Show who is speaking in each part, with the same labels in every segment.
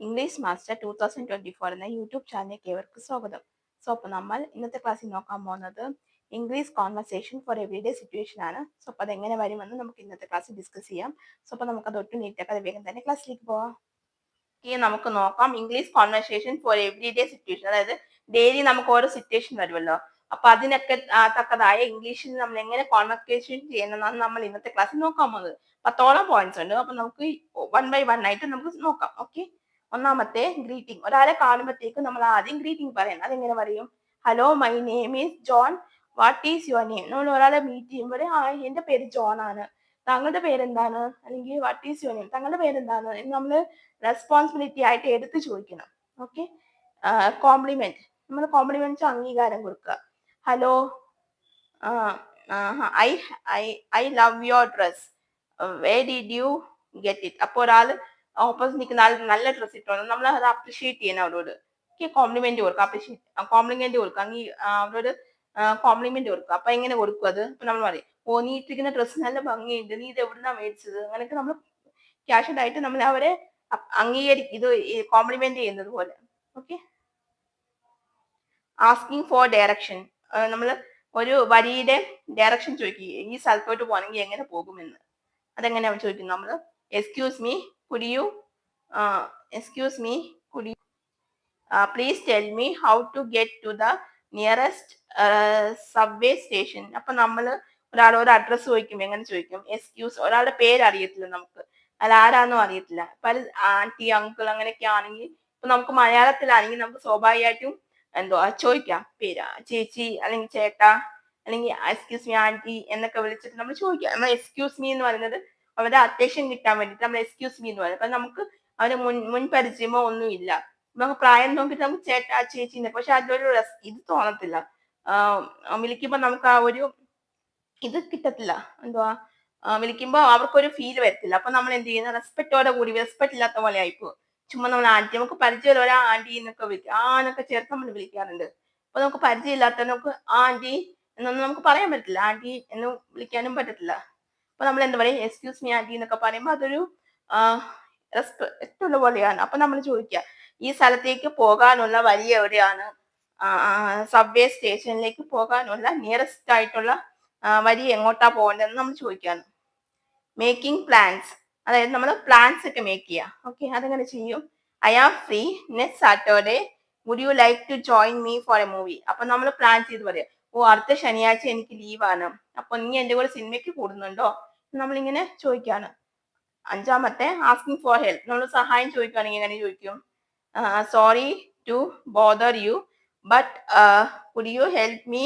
Speaker 1: English master 2024 എന്ന YouTube ചാനലിലേക്ക് ഏവർക്ക് സ്വാഗതം. അപ്പോൾ നമ്മൾ ഇന്നത്തെ ക്ലാസ്സിൽ നോക്കാൻ പോകുന്നത് English conversation for everyday situation ആണ്. അപ്പോൾ അതെങ്ങനെ വരുമെന്ന് നമുക്ക് ഇന്നത്തെ ക്ലാസ്സിൽ ഡിസ്കസ് ചെയ്യാം. അപ്പോൾ നമുക്കത് ഒട്ടും നീറ്റാക്കാതെ വേഗം തന്നെ ക്ലാസ്സിലേക്ക് പോവാം. നമുക്ക് നോക്കാം English conversation for everyday situation. അതായത് ഡെയിലി നമുക്ക് ഓരോ സിറ്റുവേഷൻ വരുമല്ലോ, അപ്പൊ അതിനൊക്കെ തക്കതായ ഇംഗ്ലീഷിൽ നമ്മൾ എങ്ങനെ കോൺവെർസേഷൻ ചെയ്യണമെന്നാണ് നമ്മൾ ഇന്നത്തെ ക്ലാസ്സിൽ നോക്കാൻ പോകുന്നത്. 10 പോയിന്റ്സ് ഉണ്ട്. അപ്പൊ നമുക്ക് 1 by 1 ആയിട്ട് നമുക്ക് നോക്കാം. ഓക്കെ, ഒന്നാമത്തെ ഗ്രീറ്റിംഗ്. ഒരാളെ കാണുമ്പോഴത്തേക്ക് നമ്മൾ ആദ്യം ഗ്രീറ്റിംഗ് പറയണം. അതെങ്ങനെ പറയും? Hello, my name is John, what is your name. നമ്മൾ ഒരാളെ മീറ്റ് ചെയ്യുമ്പോൾ എന്റെ പേര് ജോൺ ആണ്, താങ്കളുടെ പേരെന്താണ്, അല്ലെങ്കിൽ വാട്ട് ഈസ് യുവർ നെയിം, താങ്കളുടെ പേരെന്താണ് എന്ന് നമ്മൾ റെസ്പോൺസിബിലിറ്റി ആയിട്ട് എടുത്ത് ചോദിക്കണം. ഓക്കെ. കോംപ്ലിമെന്റ്. നമ്മൾ കോംപ്ലിമെന്റ്സ് അംഗീകാരം കൊടുക്കുക. Hello, I I I love your dress, way did you get it. അപ്പോൾ ഒരാൾ ഓപ്പോസിറ്റ് നിൽക്കുന്ന ആൾ നല്ല ഡ്രസ്സ് ഇട്ടോണ്ട് നമ്മൾ അത് അപ്രിഷിയേറ്റ് ചെയ്യണം അവരോട്. ഓക്കെ, കോംപ്ലിമെന്റ് കൊടുക്കുക, കോംപ്ലിമെന്റ് കൊടുക്കുക, അവരോട് കോംപ്ലിമെന്റ് കൊടുക്കുക. അപ്പൊ എങ്ങനെ കൊടുക്കും അത്? ഇപ്പൊ നമ്മൾ പറയും, ഓ നീ ഇട്ടിരിക്കുന്ന ഡ്രസ്സ് നല്ല ഭംഗിയുണ്ട്, നീ ഇത് എവിടുന്നാ മേടിച്ചത്. അങ്ങനെയൊക്കെ നമ്മൾ ക്യാഷ്വൽ ആയിട്ട് നമ്മൾ അവരെ ഇത് കോംപ്ലിമെന്റ് ചെയ്യുന്നത് പോലെ. ഓക്കെ. Asking for direction. നമ്മൾ ഒരു വരിയുടെ ഡയറക്ഷൻ ചോദിക്കുക, ഈ സ്ഥലത്തോട്ട് പോകണമെങ്കിൽ എങ്ങനെ പോകുമെന്ന്. അതെങ്ങനെയാണ് ചോദിക്കുന്നത്? നമ്മൾ excuse me, could you please tell me how to get to the nearest subway station. അപ്പൊ നമ്മൾ ഒരാളോട് അഡ്രസ്സ് ചോദിക്കും, എങ്ങനെ ചോദിക്കും? എക്സ്ക്യൂസ്. ഒരാളുടെ പേര് അറിയത്തില്ല നമുക്ക്, അല്ല ആരാന്നും അറിയത്തില്ല. പല ആന്റി, അങ്കിൾ അങ്ങനെയൊക്കെ ആണെങ്കിൽ, ഇപ്പൊ നമുക്ക് മലയാളത്തിലാണെങ്കിൽ നമുക്ക് സ്വാഭാവികമായിട്ടും ചോദിക്കാം പേര്, ചേച്ചി അല്ലെങ്കിൽ ചേട്ടാ, അല്ലെങ്കിൽ എക്സ്ക്യൂസ് മീ ആന്റി എന്നൊക്കെ വിളിച്ചിട്ട് നമ്മൾ ചോദിക്കാം. നമ്മൾ എക്സ്ക്യൂസ് മീ എന്ന് പറയുന്നത് അവരുടെ അറ്റൻഷൻ കിട്ടാൻ വേണ്ടിയിട്ട് നമ്മൾ എക്സ്ക്യൂസ് മീ എന്ന് പറയും. അപ്പൊ നമുക്ക് അവരെ മുൻ പരിചയമോ ഒന്നും ഇല്ല, നമുക്ക് പ്രായം നോക്കിയിട്ട് നമുക്ക് ചേട്ടാ ചേച്ചി എന്നൊക്കെ. പക്ഷെ അതിലൊരു ഇത് തോന്നത്തില്ല. വിളിക്കുമ്പോ നമുക്ക് ആ ഒരു ഇത് കിട്ടത്തില്ല. വിളിക്കുമ്പോ അവർക്കൊരു ഫീൽ വരത്തില്ല. അപ്പൊ നമ്മൾ എന്ത് ചെയ്യുന്ന, റെസ്പെക്റ്റോടെ കൂടി, റെസ്പെക്ട് ഇല്ലാത്ത പോലെ ആയിപ്പോ. ചുമ്മാ നമ്മൾ ആന്റി, നമുക്ക് പരിചയം ഒരാ ആന്റി എന്നൊക്കെ വിളിക്കും, എന്നൊക്കെ ചേർത്ത് നമ്മൾ വിളിക്കാറുണ്ട്. അപ്പൊ നമുക്ക് പരിചയമില്ലാത്ത നമുക്ക് ആന്റി എന്നൊന്നും നമുക്ക് പറയാൻ പറ്റില്ല, ആന്റി എന്ന് വിളിക്കാനും പറ്റത്തില്ല. അപ്പൊ നമ്മൾ എന്താ പറയും? എക്സ്ക്യൂസ് മീ ആന്റി എന്നൊക്കെ പറയുമ്പോൾ അതൊരു റെസ്പെക്ട് ഉള്ള പോലെയാണ്. അപ്പൊ നമ്മൾ ചോദിക്കുക, ഈ സ്ഥലത്തേക്ക് പോകാനുള്ള വഴി എവിടെയാണ്? സബ്വേ സ്റ്റേഷനിലേക്ക് പോകാനുള്ള നിയറസ്റ്റ് ആയിട്ടുള്ള വഴി എങ്ങോട്ടാ പോകേണ്ടതെന്ന് നമ്മൾ ചോദിക്കാണ്. Making plans. അതായത് നമ്മൾ പ്ലാൻസ് ഒക്കെ മേക്ക് ചെയ്യുക. ഓക്കെ, അതെങ്ങനെ ചെയ്യും? I am free next Saturday, would you like to join me for a movie. അപ്പൊ നമ്മൾ പ്ലാൻ ചെയ്ത് പറയാം, ഓ അടുത്ത ശനിയാഴ്ച എനിക്ക് ലീവാണ്, അപ്പൊ നീ എന്റെ കൂടെ സിനിമയ്ക്ക് കൂടുന്നുണ്ടോ? നമ്മളിങ്ങനെ ചോദിക്കാണ്. അഞ്ചാമത്തെ ആസ്കിങ് ഫോർ ഹെൽപ്പ്. നമ്മൾ സഹായം ചോദിക്കുകയാണെങ്കിൽ എങ്ങനെ ചോദിക്കും? Sorry to bother you, but could you help me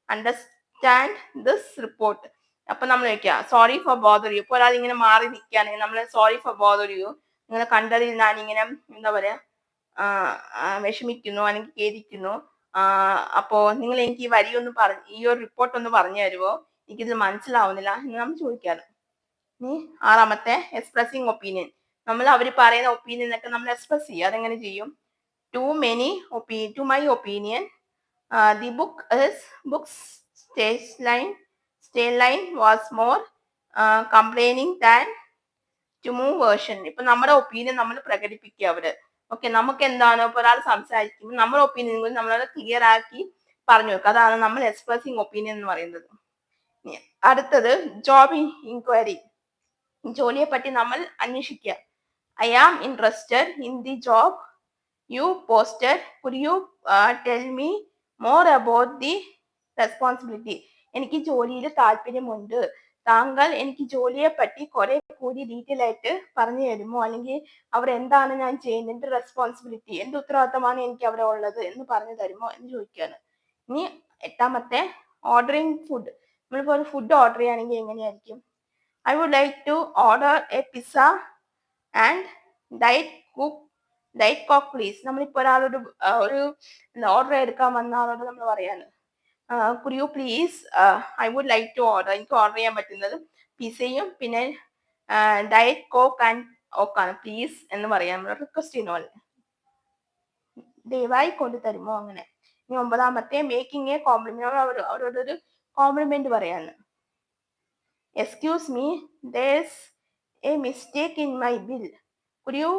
Speaker 1: understand this report. അപ്പൊ നമ്മൾ ചോദിക്കുക സോറി ഫോർ ബോദർ യു. ഇപ്പൊ ഒരാൾ ഇങ്ങനെ മാറി നിൽക്കുകയാണെങ്കിൽ നമ്മൾ സോറി ഫോർ ബോദർ യു, നിങ്ങളെ കണ്ടതിൽ ഞാൻ ഇങ്ങനെ എന്താ പറയാ വിഷമിക്കുന്നു അല്ലെങ്കിൽ ഖേദിക്കുന്നു, അപ്പോ നിങ്ങൾ എനിക്ക് ഈ വരി ഒന്ന് ഈ ഒരു റിപ്പോർട്ട് ഒന്ന് പറഞ്ഞു തരുമോ, എനിക്കിത് മനസ്സിലാവുന്നില്ല എന്ന് നമ്മൾ ചോദിക്കാറ്. ഇനി ആറാമത്തെ എക്സ്പ്രസിങ് ഒപ്പീനിയൻ. നമ്മൾ അവർ പറയുന്ന ഒപ്പീനിയൻ ഒക്കെ നമ്മൾ എക്സ്പ്രസ് ചെയ്യുക. അതെങ്ങനെ ചെയ്യും? To my opinion the book's storyline was more compelling than the movie version. ഇപ്പൊ നമ്മുടെ ഒപ്പീനിയൻ നമ്മൾ പ്രകടിപ്പിക്കുക അവര്. ഓക്കെ, നമുക്ക് എന്താണോ ഇപ്പൊ ഒരാൾ സംസാരിക്കുമ്പോൾ നമ്മുടെ ഒപ്പീനിയൻ നമ്മളത് ക്ലിയർ ആക്കി പറഞ്ഞു വെക്കുക. അതാണ് നമ്മൾ എക്സ്പ്രസിങ് ഒപ്പീനിയൻ എന്ന് പറയുന്നത്. അടുത്തത് ജോബ് ഇൻക്വയറി. ജോലിയെ പറ്റി നമ്മൾ അന്വേഷിക്കുക. I am interested in the job you posted, could you tell me more about the responsibility. എനിക്ക് ജോലിയിൽ താല്പര്യമുണ്ട്, താങ്കൾ എനിക്ക് ജോലിയെ പറ്റി കുറെ കൂടി ഡീറ്റെയിൽ ആയിട്ട് പറഞ്ഞു തരുമോ, അല്ലെങ്കിൽ അവിടെ എന്താണ് ഞാൻ ചെയ്യുന്നത്, എന്റെ റെസ്പോൺസിബിലിറ്റി, എന്ത് ഉത്തരവാദിത്തമാണ് എനിക്ക് അവിടെ ഉള്ളത് എന്ന് പറഞ്ഞു തരുമോ എന്ന് ചോദിക്കുകയാണ്. ഇനി എട്ടാമത്തെ ഓർഡറിങ് ഫുഡ്. നമ്മളിപ്പോൾ ഒരു ഫുഡ് ഓർഡർ ചെയ്യുകയാണെങ്കിൽ എങ്ങനെയായിരിക്കും? I would like to order a pizza and diet coke please. നമ്മളിപ്പോ ഒരാളോട് ഒരു ഓർഡർ എടുക്കാൻ വന്ന ആളോട് നമ്മൾ പറയാണ്, could you please I would like to order, എനിക്ക് ഓർഡർ ചെയ്യാൻ പറ്റുന്നത് പിസയും പിന്നെ ഡയറ്റ് കോക്ക് ആൻഡ് ഓക്കാണ്, പ്ലീസ് എന്ന് പറയാൻ നമ്മൾ റിക്വസ്റ്റ് ചെയ്യുന്ന പോലെ. ദയവായി കൊണ്ടു തരുമോ അങ്ങനെ. ഇനി ഒമ്പതാമത്തെ മേക്കിംഗ് എ കോംപ്ലിമെന്റ്. അവരോടൊരു കോംപ്ലിമെന്റ് പറയാണ്. Excuse me, there's a mistake in my bill. Could you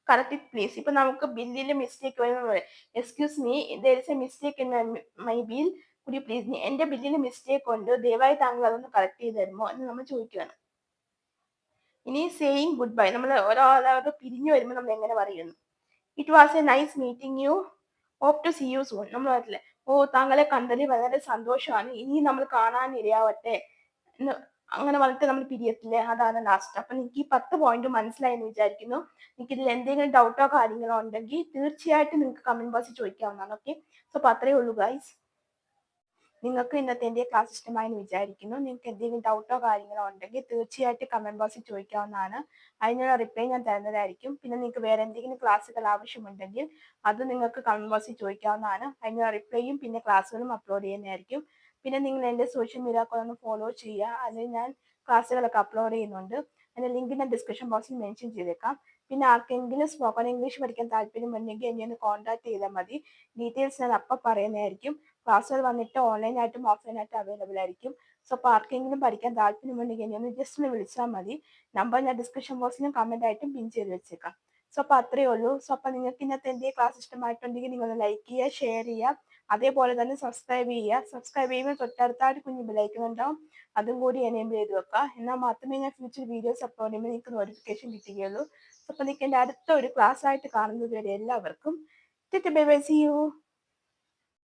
Speaker 1: correct it please. ഇപ്പൊ നമുക്ക് ബില്ലിൽ മിസ്റ്റേക്ക് വരുമ്പോൾ excuse me there is A mistake in my bill, could you please, എന്റെ ബില്ലിൽ മിസ്റ്റേക്ക് ഉണ്ട്, ദയവായി താങ്കൾ അതൊന്ന് കറക്റ്റ് ചെയ്ത് തരുമോ എന്ന് നമ്മൾ ചോദിക്കുകയാണ്. ഇനി സേയിങ് ഗുഡ് ബൈ, നമ്മൾ ഒരാളോട് പിരിഞ്ഞു വരുമ്പോൾ നമ്മൾ എങ്ങനെ പറയുന്നു? It was a nice meeting you, hope to see you soon. നമ്മൾ പറഞ്ഞില്ലേ, ഓ താങ്കളെ കണ്ടതിൽ വളരെ സന്തോഷമാണ്, ഇനി നമ്മൾ കാണാൻ ഇടയാവട്ടെ എന്ന് അങ്ങനെ പറഞ്ഞിട്ട് നമ്മൾ പിരിയത്തില്ലേ, അതാണ് ലാസ്റ്റ്. അപ്പൊ നിങ്ങൾക്ക് ഈ 10 പോയിന്റ് മനസ്സിലായി എന്ന് വിചാരിക്കുന്നു. നിങ്ങൾക്ക് ഇതിൽ എന്തെങ്കിലും ഡൗട്ടോ കാര്യങ്ങളോ ഉണ്ടെങ്കിൽ തീർച്ചയായിട്ടും നിങ്ങൾക്ക് കമന്റ് ബോക്സിൽ ചോദിക്കാവുന്നതാണ്. ഓക്കെ, സോ അപ്പൊ അത്രയേ ഉള്ളൂ ഗൈസ്. നിങ്ങൾക്ക് ഇന്നത്തെ എൻ്റെ ക്ലാസ് ഇഷ്ടമായെന്ന് വിചാരിക്കുന്നു. നിങ്ങൾക്ക് എന്തെങ്കിലും ഡൗട്ടോ കാര്യങ്ങളോ ഉണ്ടെങ്കിൽ തീർച്ചയായിട്ടും കമന്റ് ബോക്സിൽ ചോദിക്കാവുന്നതാണ്. അതിനുള്ള റിപ്ലൈ ഞാൻ തരുന്നതായിരിക്കും. പിന്നെ നിങ്ങൾക്ക് വേറെ എന്തെങ്കിലും ക്ലാസ്സുകൾ ആവശ്യമുണ്ടെങ്കിൽ അത് നിങ്ങൾക്ക് കമന്റ് ബോക്സിൽ ചോദിക്കാവുന്നതാണ്. അതിനുള്ള റിപ്ലൈയും പിന്നെ ക്ലാസ്സുകളും അപ്ലോഡ് ചെയ്യുന്നതായിരിക്കും. പിന്നെ നിങ്ങൾ എൻ്റെ സോഷ്യൽ മീഡിയ അക്കൗണ്ട് ഒന്ന് ഫോളോ ചെയ്യുക. അതിൽ ഞാൻ ക്ലാസ്സുകളൊക്കെ അപ്ലോഡ് ചെയ്യുന്നുണ്ട്. അതിൻ്റെ ലിങ്ക് ഞാൻ ഡിസ്ക്രിപ്ഷൻ ബോക്സിൽ മെൻഷൻ ചെയ്തേക്കാം. പിന്നെ ആർക്കെങ്കിലും സ്പോക്കൺ ഇംഗ്ലീഷ് പഠിക്കാൻ താല്പര്യമുണ്ടെങ്കിൽ എന്നെ ഒന്ന് കോൺടാക്ട് ചെയ്താൽ മതി. ഡീറ്റെയിൽസ് ഞാൻ അപ്പം പറയുന്നതായിരിക്കും. ക്ലാസ്സുകൾ വന്നിട്ട് ഓൺലൈനായിട്ടും ഓഫ്ലൈനായിട്ടും അവൈലബിൾ ആയിരിക്കും. സോ അപ്പോൾ ആർക്കെങ്കിലും പഠിക്കാൻ താല്പര്യമുണ്ടെങ്കിൽ എന്നെ ഒന്ന് ജസ്റ്റ് ഒന്ന് വിളിച്ചാൽ മതി. നമ്പർ ഞാൻ ഡിസ്ക്രിപ്ഷൻ ബോക്സിലും കമന്റ് ആയിട്ടും പിൻ ചെയ്ത് വെച്ചേക്കാം. സോ അപ്പോൾ അത്രയേ ഉള്ളൂ. സോ അപ്പോൾ നിങ്ങൾക്ക് ഇന്നത്തെ എൻ്റെ ക്ലാസ് ഇഷ്ടമായിട്ടുണ്ടെങ്കിൽ നിങ്ങൾ ലൈക്ക് ചെയ്യുക, ഷെയർ ചെയ്യുക, അതേപോലെ തന്നെ സബ്സ്ക്രൈബ് ചെയ്യുക. സബ്സ്ക്രൈബ് ചെയ്യുമ്പോൾ തൊട്ടടുത്തായിട്ട് കുഞ്ഞ് ബെല്ലൈക്കൺ ഉണ്ടാവും, അതും കൂടി എനേബിൾ ചെയ്ത് വെക്കുക. എന്നാൽ മാത്രമേ ഞാൻ ഫ്യൂച്ചർ വീഡിയോസ് അപ്ലോഡ് ചെയ്യുമ്പോൾ നിങ്ങൾക്ക് നോട്ടിഫിക്കേഷൻ കിട്ടുകയുള്ളൂ. അപ്പോൾ നിങ്ങൾക്ക് എൻ്റെ അടുത്ത ഒരു ക്ലാസ് ആയിട്ട് കാണുന്നത് വരെ എല്ലാവർക്കും ബൈ ബൈ, സീ യു.